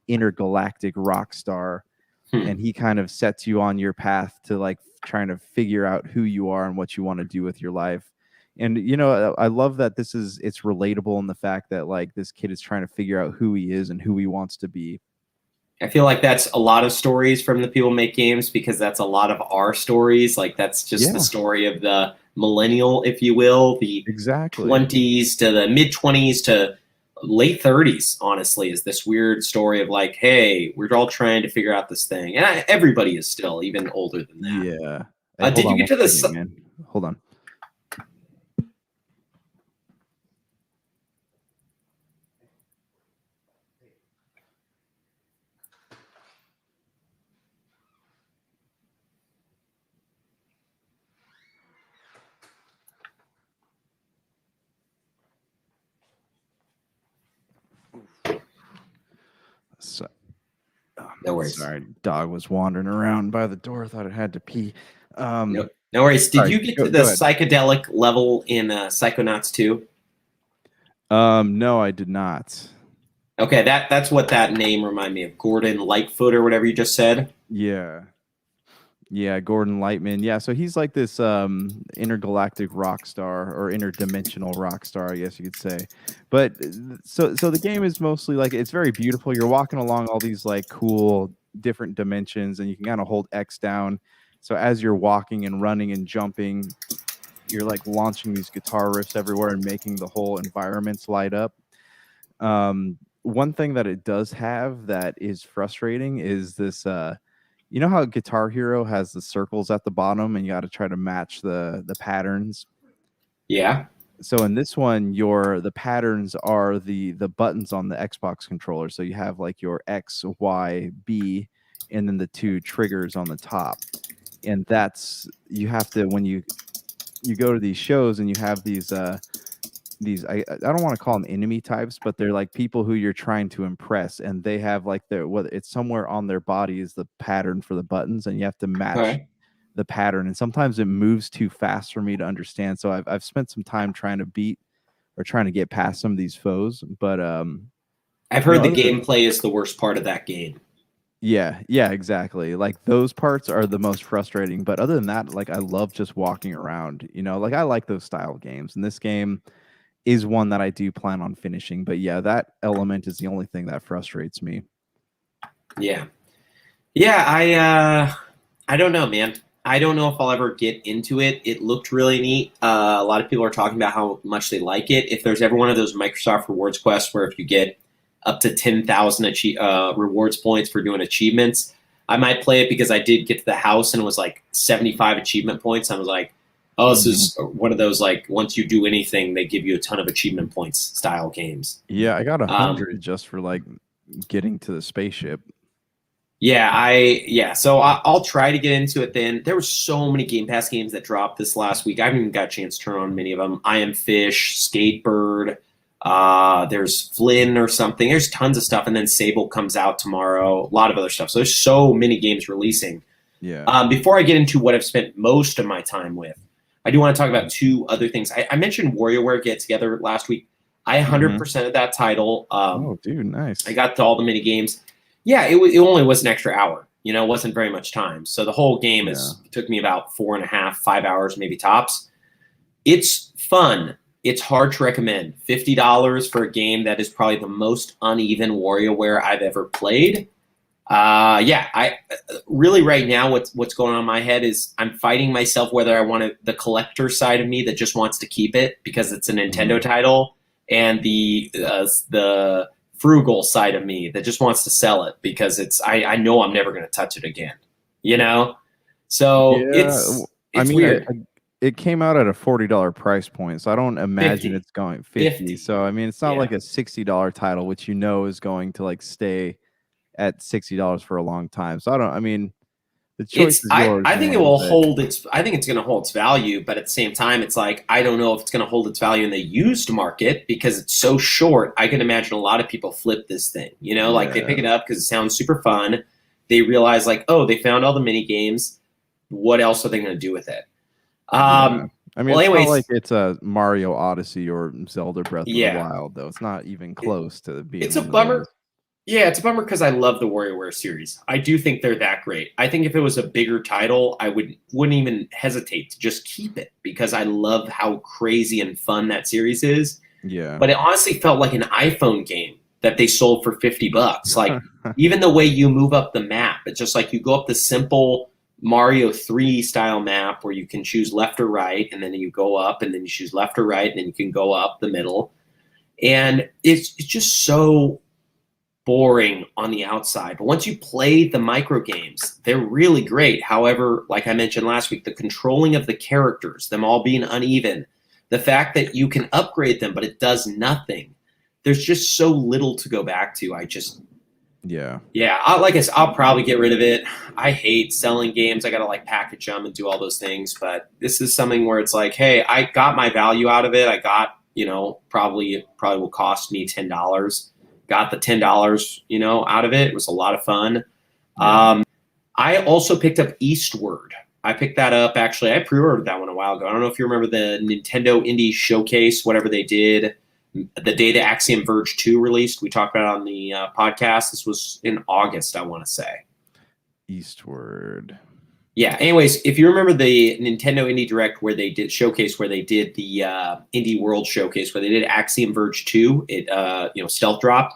Speaker 1: intergalactic rock star, and he kind of sets you on your path to like trying to figure out who you are and what you want to do with your life. And I love that it's relatable in the fact that like this kid is trying to figure out who he is and who he wants to be.
Speaker 2: I feel like that's a lot of stories from the people make games, because that's a lot of our stories. Like that's just the story of the millennial, if you will, the
Speaker 1: exactly
Speaker 2: 20s to the mid 20s to late 30s, honestly, is this weird story of like, hey, we're all trying to figure out this thing. And everybody is still even older than that.
Speaker 1: Yeah. Hey,
Speaker 2: Did you get to the
Speaker 1: second, man. Hold on. So,
Speaker 2: no worries.
Speaker 1: Sorry, dog was wandering around by the door. Thought it had to pee.
Speaker 2: No worries. Did you get to the psychedelic level in Psychonauts 2?
Speaker 1: No, I did not.
Speaker 2: Okay, that's what that name reminded me of. Gordon Lightfoot or whatever you just said.
Speaker 1: Yeah. Yeah, Gordon Lightman. Yeah, so he's like this intergalactic rock star or interdimensional rock star, I guess you could say. But so the game is mostly like it's very beautiful. You're walking along all these like cool different dimensions, and you can kind of hold X down. So as you're walking and running and jumping, you're like launching these guitar riffs everywhere and making the whole environments light up. One thing that it does have that is frustrating is this you know how Guitar Hero has the circles at the bottom and you got to try to match the patterns?
Speaker 2: Yeah.
Speaker 1: So in this one, the patterns are the buttons on the Xbox controller. So you have like your X, Y, B, and then the two triggers on the top. And you have to, when you go to these shows and you have these I don't want to call them enemy types, but they're like people who you're trying to impress, and they have like it's somewhere on their body is the pattern for the buttons, and you have to match the pattern. And sometimes it moves too fast for me to understand. So I've spent some time trying to get past some of these foes. But
Speaker 2: I've heard the gameplay is the worst part of that game.
Speaker 1: Yeah, exactly. Like those parts are the most frustrating. But other than that, like I love just walking around. Like I like those style games, and this game is one that I do plan on finishing. But yeah, that element is the only thing that frustrates me.
Speaker 2: Yeah. I don't know, man. I don't know if I'll ever get into it. It looked really neat. A lot of people are talking about how much they like it. If there's ever one of those Microsoft rewards quests where if you get up to 10,000 rewards points for doing achievements, I might play it, because I did get to the house and it was like 75 achievement points. I was like, oh, this is one of those, like, once you do anything, they give you a ton of achievement points style games.
Speaker 1: Yeah, I got 100 just for, like, getting to the spaceship.
Speaker 2: So I'll try to get into it then. There were so many Game Pass games that dropped this last week. I haven't even got a chance to turn on many of them. I Am Fish, Skatebird, there's Flynn or something. There's tons of stuff. And then Sable comes out tomorrow. A lot of other stuff. So there's so many games releasing.
Speaker 1: Yeah.
Speaker 2: Before I get into what I've spent most of my time with, I do want to talk about two other things. I mentioned WarioWare Get Together last week. I 100% of that title.
Speaker 1: Oh, dude, nice.
Speaker 2: I got to all the mini games. Yeah, it only was an extra hour. It wasn't very much time. So the whole game took me about 4.5, 5 hours, maybe tops. It's fun. It's hard to recommend. $50 for a game that is probably the most uneven WarioWare I've ever played. Yeah, I really right now what's going on in my head is I'm fighting myself whether I want the collector side of me that just wants to keep it because it's a Nintendo
Speaker 1: Mhm.
Speaker 2: title, and the frugal side of me that just wants to sell it because I know I'm never going to touch it again. You know, so
Speaker 1: Yeah, I
Speaker 2: it's
Speaker 1: mean,
Speaker 2: weird.
Speaker 1: it came out at a $40 price point, so I don't imagine
Speaker 2: 50,
Speaker 1: it's going 50.
Speaker 2: 50.
Speaker 1: So I mean, it's not
Speaker 2: Yeah.
Speaker 1: like a $60 title, which you know is going to like stay at $60 for a long time. So I don't. I mean, the choice
Speaker 2: It's
Speaker 1: is yours,
Speaker 2: I think it
Speaker 1: man.
Speaker 2: will
Speaker 1: But
Speaker 2: hold its I think it's going to hold its value, but at the same time it's like I don't know if it's going to hold its value in the used market because it's so short. I can imagine a lot of people flip this thing, like they pick
Speaker 1: yeah,
Speaker 2: it up because it sounds super fun. They realize like, oh, they found all the mini games. What else are they going to do with it?
Speaker 1: yeah. I mean,
Speaker 2: Well,
Speaker 1: it's not like
Speaker 2: anyways,
Speaker 1: it's a Mario Odyssey or Zelda Breath of the
Speaker 2: yeah,
Speaker 1: Wild, though. It's not even
Speaker 2: it,
Speaker 1: close to being
Speaker 2: it's a
Speaker 1: one of those.
Speaker 2: bummer. Yeah, it's a bummer because I love the WarioWare series. I do think they're that great. I think if it was a bigger title, I wouldn't even hesitate to just keep it because I love how crazy and fun that series is.
Speaker 1: Yeah.
Speaker 2: But it honestly felt like an iPhone game that they sold for $50. Like even the way you move up the map, it's just like you go up the simple Mario 3 style map where you can choose left or right, and then you go up, and then you choose left or right, and then you can go up the middle. And it's just so boring on the outside. But once you play the micro games, they're really great. However, like I mentioned last week, the controlling of the characters, them all being uneven, the fact that you can upgrade them, but it does nothing. There's just so little to go back to.
Speaker 1: Yeah.
Speaker 2: Yeah, like I said, I'll probably get rid of it. I hate selling games. I got to like package them and do all those things. But this is something where it's like, hey, I got my value out of it. I got, it probably will cost me $10. Got the $10, out of it. It was a lot of fun.
Speaker 1: Yeah.
Speaker 2: I also picked up Eastward. I picked that up actually. I pre-ordered that one a while ago. I don't know if you remember the Nintendo Indie Showcase, whatever they did the day the Axiom Verge 2 released. We talked about it on the podcast. This was in August, I want to say.
Speaker 1: Eastward.
Speaker 2: Yeah. Anyways, if you remember the Nintendo Indie Direct where they did showcase, where they did the Indie World Showcase, where they did Axiom Verge 2, it stealth dropped.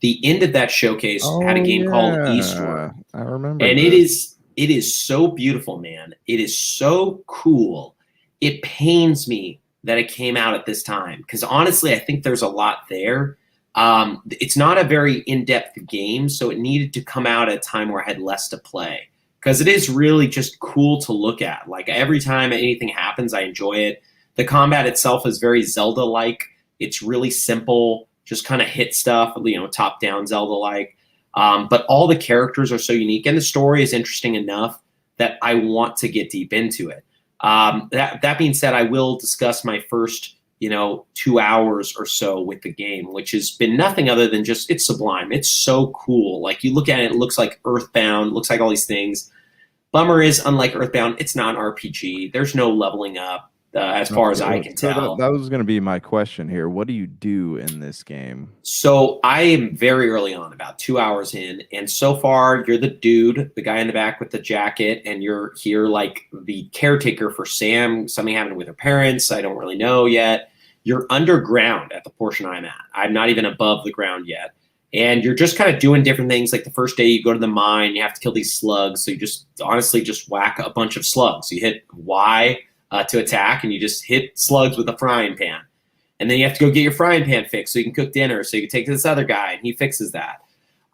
Speaker 2: The end of that showcase had a
Speaker 1: Oh
Speaker 2: game called Eastward,
Speaker 1: yeah, I remember
Speaker 2: and
Speaker 1: this.
Speaker 2: it is so beautiful, man. It is so cool. It pains me that it came out at this time because honestly, I think there's a lot there. It's not a very in-depth game, so it needed to come out at a time where I had less to play because it is really just cool to look at. Like every time anything happens, I enjoy it. The combat itself is very Zelda-like. It's really simple, just kind of hit stuff, top-down Zelda-like. But all the characters are so unique, and the story is interesting enough that I want to get deep into it. That being said, I will discuss my first 2 hours or so with the game, which has been nothing other than just it's sublime. It's so cool. Like you look at it, it looks like Earthbound, looks like all these things. Bummer is, unlike Earthbound, it's not an RPG. There's no leveling up, as far as
Speaker 1: Okay,
Speaker 2: I can
Speaker 1: so that
Speaker 2: tell.
Speaker 1: that was going to be my question here. What do you do in this game?
Speaker 2: So I am very early on, about 2 hours in, and so far you're the dude, the guy in the back with the jacket, and you're here like the caretaker for Sam. Something happened with her parents. I don't really know yet. You're underground at the portion I'm at. I'm not even above the ground yet. And you're just kind of doing different things. Like the first day you go to the mine, you have to kill these slugs. So you just honestly just whack a bunch of slugs. You hit Y to attack, and you just hit slugs with a frying pan. And then you have to go get your frying pan fixed so you can cook dinner. So you can take to this other guy, and he fixes that.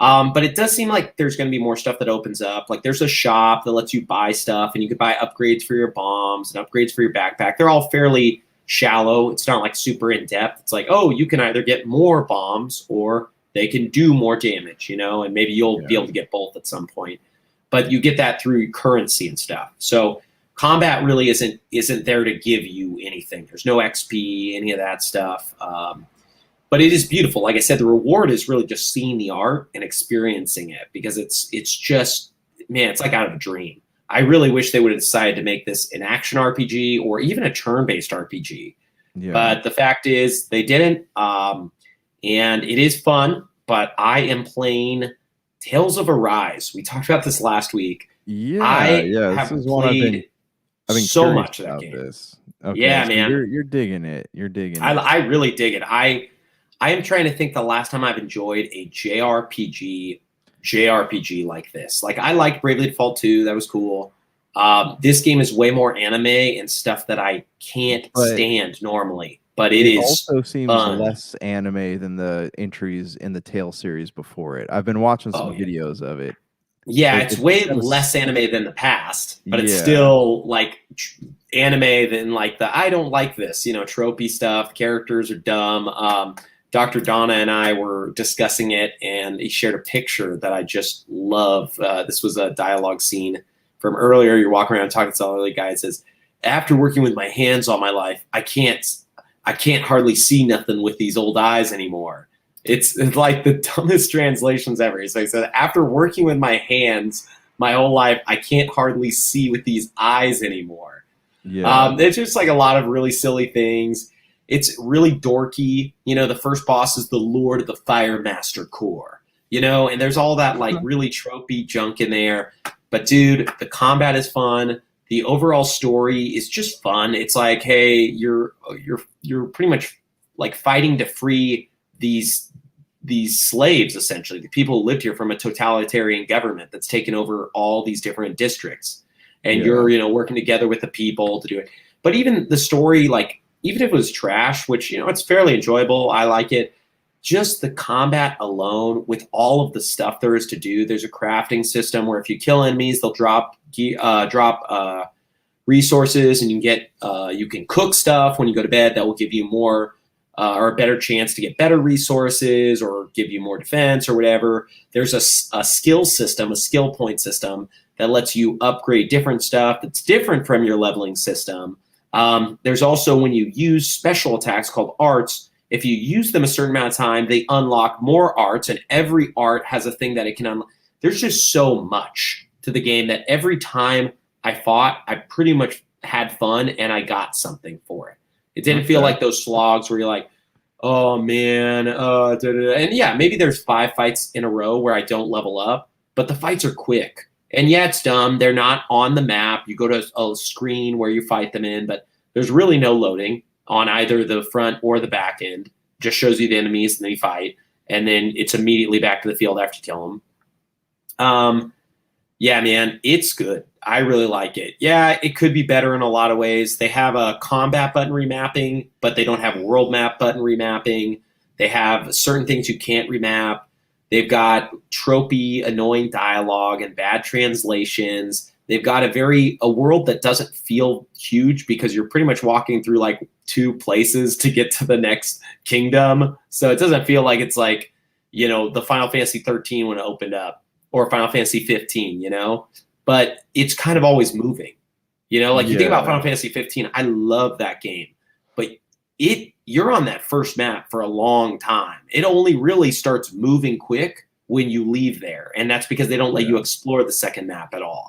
Speaker 2: But it does seem like there's going to be more stuff that opens up. Like there's a shop that lets you buy stuff, and you can buy upgrades for your bombs and upgrades for your backpack. They're all fairly shallow. It's not like super in depth. It's like, oh, you can either get more bombs or they can do more damage, and maybe you'll be
Speaker 1: Yeah.
Speaker 2: able to get both at some point. But you get that through currency and stuff. So combat really isn't there to give you anything. There's no XP, any of that stuff. But it is beautiful. Like I said, the reward is really just seeing the art and experiencing it because it's just, man, it's like out of a dream. I really wish they would have decided to make this an action RPG or even a turn-based RPG.
Speaker 1: Yeah.
Speaker 2: But the fact is they didn't. And it is fun, but I am playing Tales of Arise. We talked about this last week.
Speaker 1: Yeah,
Speaker 2: I
Speaker 1: yeah, this
Speaker 2: have
Speaker 1: is one
Speaker 2: played
Speaker 1: I've been
Speaker 2: so
Speaker 1: curious
Speaker 2: much of that
Speaker 1: about
Speaker 2: game.
Speaker 1: this. Okay,
Speaker 2: Yeah,
Speaker 1: so
Speaker 2: man.
Speaker 1: you're digging it. You're digging it.
Speaker 2: I really dig it. I am trying to think the last time I've enjoyed a JRPG like this. Like I liked Bravely Default 2, that was cool. This game is way more anime and stuff that I can't
Speaker 1: But
Speaker 2: stand normally, but it
Speaker 1: it
Speaker 2: is
Speaker 1: also seems
Speaker 2: fun.
Speaker 1: less anime than the entries in the Tale series before it. I've been watching
Speaker 2: Oh
Speaker 1: some
Speaker 2: yeah.
Speaker 1: videos of it.
Speaker 2: Yeah, it's
Speaker 1: It's
Speaker 2: way
Speaker 1: got a
Speaker 2: less anime than the past, but it's
Speaker 1: yeah.
Speaker 2: still like anime than like the I don't like this, tropey stuff. Characters are dumb. Dr. Donna and I were discussing it, and he shared a picture that I just love. This was a dialogue scene from earlier. You're walking around talking to some other guy. It says, "After working with my hands all my life, I can't hardly see nothing with these old eyes anymore." It's like the dumbest translations ever. So he said, after working with my hands my whole life, I can't hardly see with these eyes anymore.
Speaker 1: Yeah.
Speaker 2: It's just like a lot of really silly things. It's really dorky. The first boss is the Lord of the Fire Master Core, and there's all that like really tropey junk in there. But dude, the combat is fun. The overall story is just fun. It's like, hey, you're pretty much like fighting to free these slaves, essentially the people who lived here, from a totalitarian government that's taken over all these different districts, and
Speaker 1: Yeah.
Speaker 2: you're working together with the people to do it. But even the story, like even if it was trash, which it's fairly enjoyable, I like it, just the combat alone with all of the stuff there is to do. There's a crafting system where if you kill enemies, they'll drop resources, and you can cook stuff when you go to bed that will give you more or a better chance to get better resources or give you more defense or whatever. There's a skill system, a skill point system that lets you upgrade different stuff that's different from your leveling system. There's also, when you use special attacks called arts, if you use them a certain amount of time, they unlock more arts, and every art has a thing that it can unlock. There's just so much to the game that every time I fought, I pretty much had fun and I got something for it. It didn't feel
Speaker 1: Okay.
Speaker 2: like those slogs where you're like, oh man, and yeah, maybe there's 5 fights in a row where I don't level up, but the fights are quick. And yeah, it's dumb. They're not on the map. You go to a screen where you fight them in, but there's really no loading on either the front or the back end. Just shows you the enemies and then you fight, and then it's immediately back to the field after you kill them. Yeah, man, it's good. I really like it. Yeah, it could be better in a lot of ways. They have a combat button remapping, but they don't have world map button remapping. They have certain things you can't remap. They've got tropey, annoying dialogue and bad translations. They've got a world that doesn't feel huge because you're pretty much walking through like 2 places to get to the next kingdom. So it doesn't feel like it's like, the Final Fantasy 13 when it opened up, or Final Fantasy 15, but it's kind of always moving. Like you think about
Speaker 1: Yeah.
Speaker 2: Final Fantasy 15, I love that game, but you're on that first map for a long time. It only really starts moving quick when you leave there, and that's because they don't let you explore the second map at all.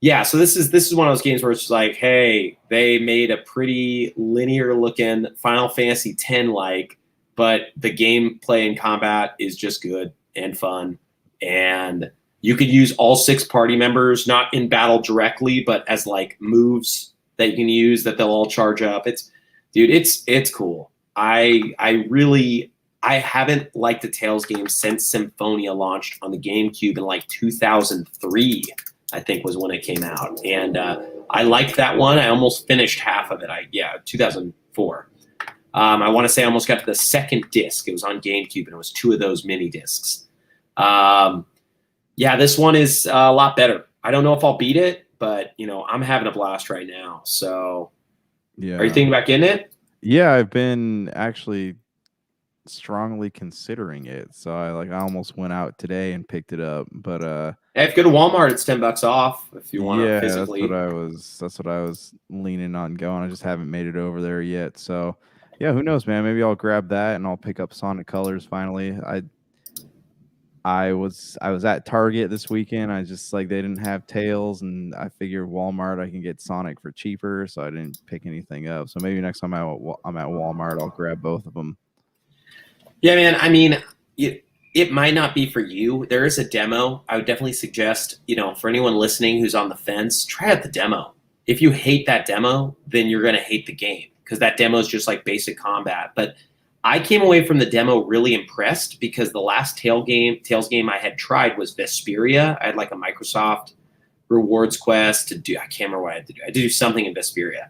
Speaker 2: Yeah, so this is one of those games where it's just like, hey, they made a pretty linear looking Final Fantasy 10 like, but the gameplay and combat is just good and fun, and you could use all 6 party members, not in battle directly, but as like moves that you can use that they'll all charge up. It's cool. I haven't liked a Tales game since Symphonia launched on the GameCube in like 2003, I think was when it came out. And I liked that one. I almost finished half of it. 2004. I want to say I almost got to the second disc. It was on GameCube, and it was 2 of those mini discs. Yeah, this one is a lot better. I don't know if I'll beat it, but I'm having a blast right now. So, are you
Speaker 1: Yeah.
Speaker 2: thinking about getting it?
Speaker 1: Yeah, I've been actually strongly considering it. So I almost went out today and picked it up. But
Speaker 2: If you go to Walmart, it's $10 off if you want to
Speaker 1: yeah,
Speaker 2: physically.
Speaker 1: that's what I was leaning on going. I just haven't made it over there yet. So yeah, who knows, man? Maybe I'll grab that and I'll pick up Sonic Colors finally. I was at Target this weekend. I just like they didn't have Tails, and I figured Walmart I can get Sonic for cheaper, so I didn't pick anything up. So maybe next time I'm at Walmart, I'll grab both of them.
Speaker 2: Yeah, man. I mean, it might not be for you. There is a demo. I would definitely suggest, for anyone listening who's on the fence, try out the demo. If you hate that demo, then you're going to hate the game because that demo is just like basic combat. But I came away from the demo really impressed because the last Tales game I had tried was Vesperia. I had like a Microsoft rewards quest to do. I can't remember what I had to do. I had to do something in Vesperia,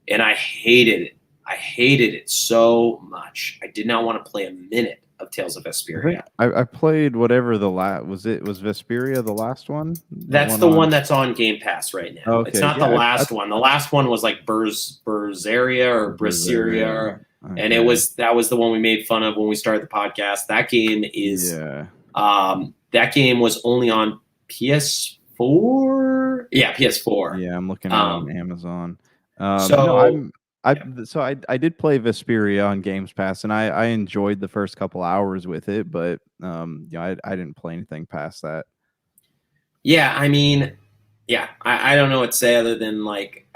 Speaker 2: and I hated it. I hated it so much. I did not want to play a minute of Tales of Vesperia.
Speaker 1: I played whatever the last was. Was Vesperia the last one?
Speaker 2: That's the one that's on Game Pass right now.
Speaker 1: Okay,
Speaker 2: it's not the last one. The last one was like Berseria or Berseria,
Speaker 1: okay.
Speaker 2: and that was the one we made fun of when we started the podcast. That game is that game was only on PS4. Yeah, PS4.
Speaker 1: Yeah, I'm looking at it on Amazon. I did play Vesperia on Games Pass, and I enjoyed the first couple hours with it, but I didn't play anything past that.
Speaker 2: Yeah, I mean, I don't know what to say other than like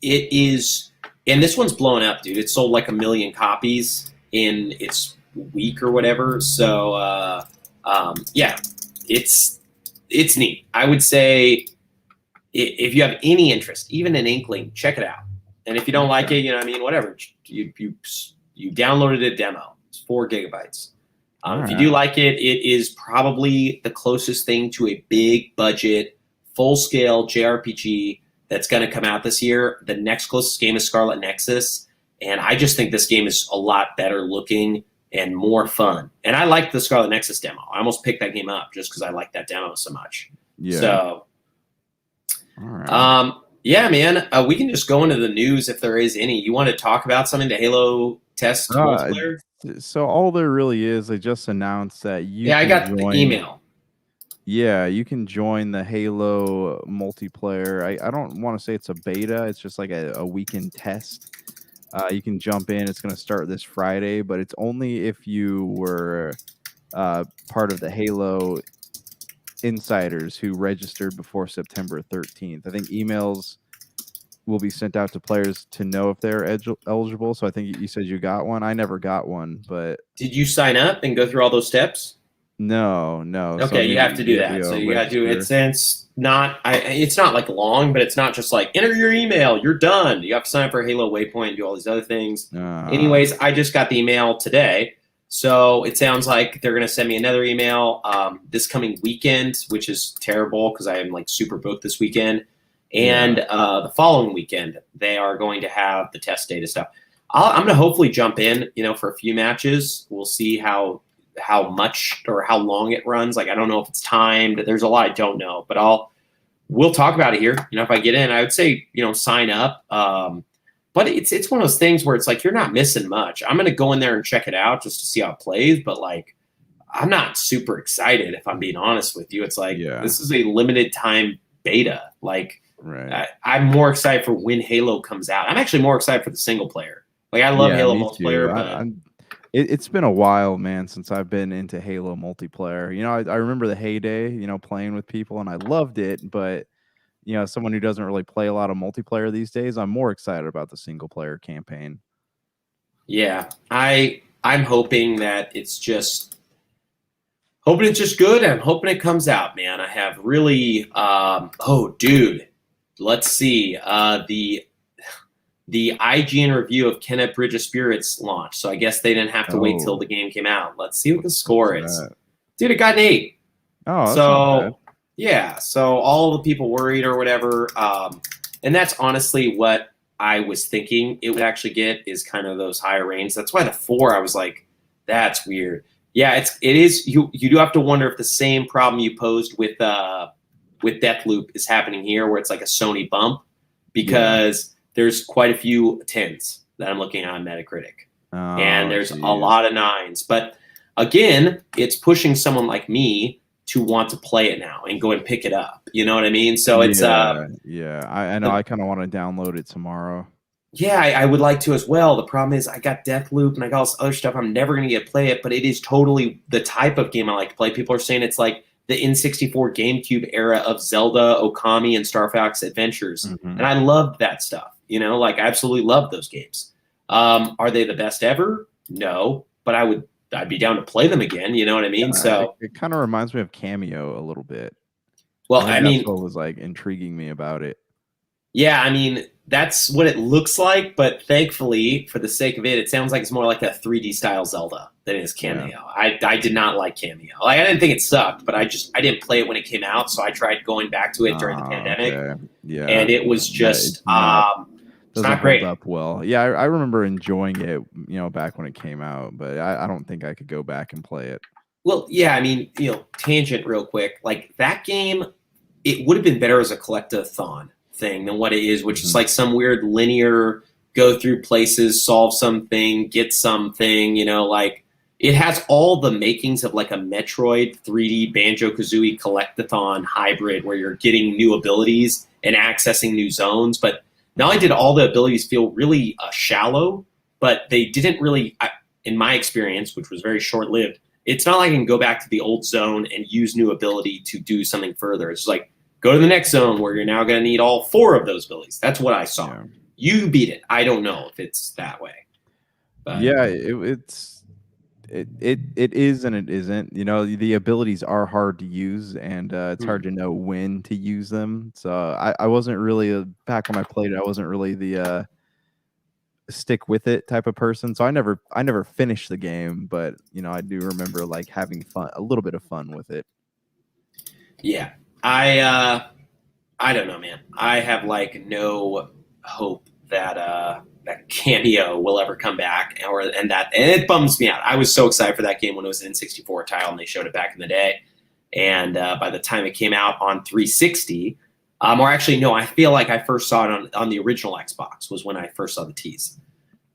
Speaker 2: it is, and this one's blown up, dude. It sold like 1 million copies in its week or whatever. So it's neat. I would say if you have any interest, even an inkling, check it out. And if you don't like it, whatever. You downloaded a demo. It's 4 gigabytes. If you do like it, it is probably the closest thing to a big budget, full scale JRPG that's going to come out this year. The next closest game is Scarlet Nexus, and I just think this game is a lot better looking and more fun. And I liked the Scarlet Nexus demo. I almost picked that game up just because I liked that demo so much.
Speaker 1: Yeah.
Speaker 2: So, yeah, man, we can just go into the news if there is any. You want to talk about something, the Halo test multiplayer?
Speaker 1: So all there really is, they just announced that
Speaker 2: I got the email.
Speaker 1: Yeah, you can join the Halo multiplayer. I don't want to say it's a beta. It's just like a weekend test. You can jump in. It's going to start this Friday, but it's only if you were part of the Halo insiders who registered before September 13th. I think emails will be sent out to players to know if they're eligible. So I think you said you got one. I never got one, but
Speaker 2: did you sign up and go through all those steps?
Speaker 1: No.
Speaker 2: Okay, so you have to do that. So you got to do it. It's not like long, but it's not just like enter your email, you're done. You have to sign up for Halo Waypoint and do all these other things. Anyways, I just got the email today. So it sounds like they're going to send me another email this coming weekend, which is terrible because I am like super booked this weekend. And the following weekend, they are going to have the test data stuff. I'm going to hopefully jump in, for a few matches. We'll see how much or how long it runs. Like, I don't know if it's timed. There's a lot I don't know, but we'll talk about it here. If I get in, I would say, sign up. But it's one of those things where it's like you're not missing much. I'm going to go in there and check it out just to see how it plays. But like, I'm not super excited if I'm being honest with you. It's like this is a limited time beta. Like, I'm more excited for when Halo comes out. I'm actually more excited for the single player. Like, I love Halo multiplayer, but
Speaker 1: it's been a while, man, since I've been into Halo multiplayer. I remember the heyday, playing with people, and I loved it. But someone who doesn't really play a lot of multiplayer these days, I'm more excited about the single player campaign.
Speaker 2: Yeah, I'm hoping that it's just good. I'm hoping it comes out, man. I have really dude, let's see. The IGN review of Kenneth Bridge of Spirits launched, so I guess they didn't have to wait till the game came out. Let's see what the score is. Dude, it got an 8.
Speaker 1: Oh, that's not bad.
Speaker 2: Yeah, so all the people worried or whatever, and that's honestly what I was thinking it would actually get, is kind of those higher range. That's why the 4, I was like, that's weird. Yeah, it is. You do have to wonder if the same problem you posed with Deathloop is happening here, where it's like a Sony bump, because there's quite a few 10s that I'm looking at on Metacritic, and there's a lot of 9s. But again, it's pushing someone like me to want to play it now and go and pick it up. You know what I mean? So it's
Speaker 1: I know. I kind of want to download it tomorrow.
Speaker 2: Yeah, I would like to as well. The problem is I got Deathloop and I got all this other stuff. I'm never going to get to play it, but it is totally the type of game I like to play. People are saying it's like the N64 GameCube era of Zelda, Okami, and Star Fox Adventures. Mm-hmm. And I loved that stuff. I absolutely loved those games. Are they the best ever? No, but I would I'd be down to play them again. You know what I mean?
Speaker 1: It,
Speaker 2: So,
Speaker 1: it kind of reminds me of Cameo a little bit.
Speaker 2: well,
Speaker 1: I
Speaker 2: I
Speaker 1: think that's
Speaker 2: mean,
Speaker 1: what was like intriguing me about it.
Speaker 2: yeah, I mean, that's what it looks like, but thankfully, for the sake of it, it sounds like it's more like a 3D style Zelda than it is
Speaker 1: Yeah.
Speaker 2: Cameo. I did not like Cameo. Like, I didn't think it sucked, but I didn't play it when it came out, so I tried going back to it during the pandemic,
Speaker 1: Okay. Yeah.
Speaker 2: and it was
Speaker 1: Yeah. It's
Speaker 2: just
Speaker 1: not
Speaker 2: it's
Speaker 1: doesn't
Speaker 2: not
Speaker 1: hold
Speaker 2: great.
Speaker 1: up well. Yeah, I remember enjoying it, back when it came out, but I don't think I could go back and play it.
Speaker 2: Well, yeah, I mean, tangent real quick. Like that game, it would have been better as a collectathon thing than what it is, which is
Speaker 1: Mhm.
Speaker 2: like some weird linear go through places, solve something, get something, like it has all the makings of like a Metroid 3D Banjo Kazooie collectathon hybrid where you're getting new abilities and accessing new zones. But not only did all the abilities feel really shallow, but they didn't really, in my experience, which was very short lived, it's not like I can go back to the old zone and use new ability to do something further. It's like, go to the next zone where you're now going to need all four of those abilities. That's what I saw.
Speaker 1: Yeah.
Speaker 2: You beat it. I don't know if it's that way, but
Speaker 1: Yeah, it is and it isn't. The abilities are hard to use, and it's hard to know when to use them. So I wasn't really back when I played it. I wasn't really the stick with it type of person. So I never finished the game, but I do remember like having fun, a little bit of fun with it.
Speaker 2: yeah, I don't know, man. I have like no hope that Cameo will ever come back, and it bums me out. I was so excited for that game when it was an N64 title and they showed it back in the day, and by the time it came out on 360, or actually no, I feel like I first saw it on the original Xbox was when I first saw the tease.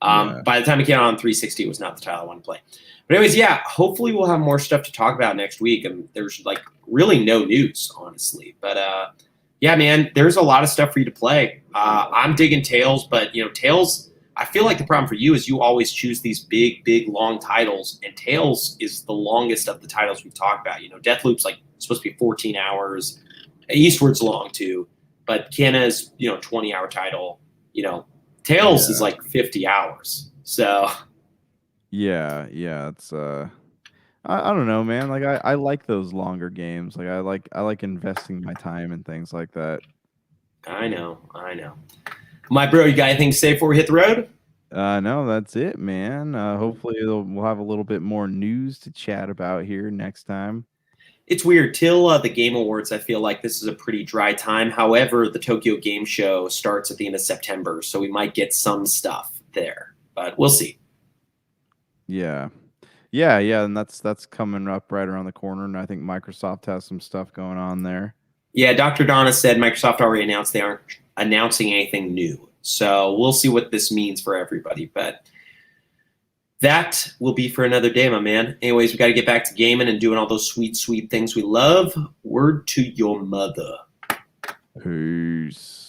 Speaker 1: Yeah.
Speaker 2: By the time it came out on 360, it was not the title I wanted to play. But anyways, yeah, hopefully we'll have more stuff to talk about next week. And there's like really no news, honestly. But yeah, man, there's a lot of stuff for you to play. I'm digging Tales, but Tales. I feel like the problem for you is you always choose these big, big, long titles, and Tales is the longest of the titles we've talked about. Deathloop's like supposed to be 14 hours. Eastward's long too, but Kenna's 20-hour title. Tales is
Speaker 1: Yeah.
Speaker 2: like 50 hours. So
Speaker 1: Yeah, it's I don't know, man. Like I like those longer games. Like I like investing my time and things like that.
Speaker 2: I know. My bro, you got anything to say before we hit the road?
Speaker 1: No, that's it, man. Hopefully we'll have a little bit more news to chat about here next time.
Speaker 2: It's weird. Till the Game Awards, I feel like this is a pretty dry time. However, the Tokyo Game Show starts at the end of September, so we might get some stuff there. But we'll see.
Speaker 1: Yeah. Yeah, and that's coming up right around the corner, and I think Microsoft has some stuff going on there.
Speaker 2: Yeah, Dr. Donna said Microsoft already announced they aren't announcing anything new. So we'll see what this means for everybody. But that will be for another day, my man. Anyways, we got to get back to gaming and doing all those sweet, sweet things we love. Word to your mother.
Speaker 1: Peace.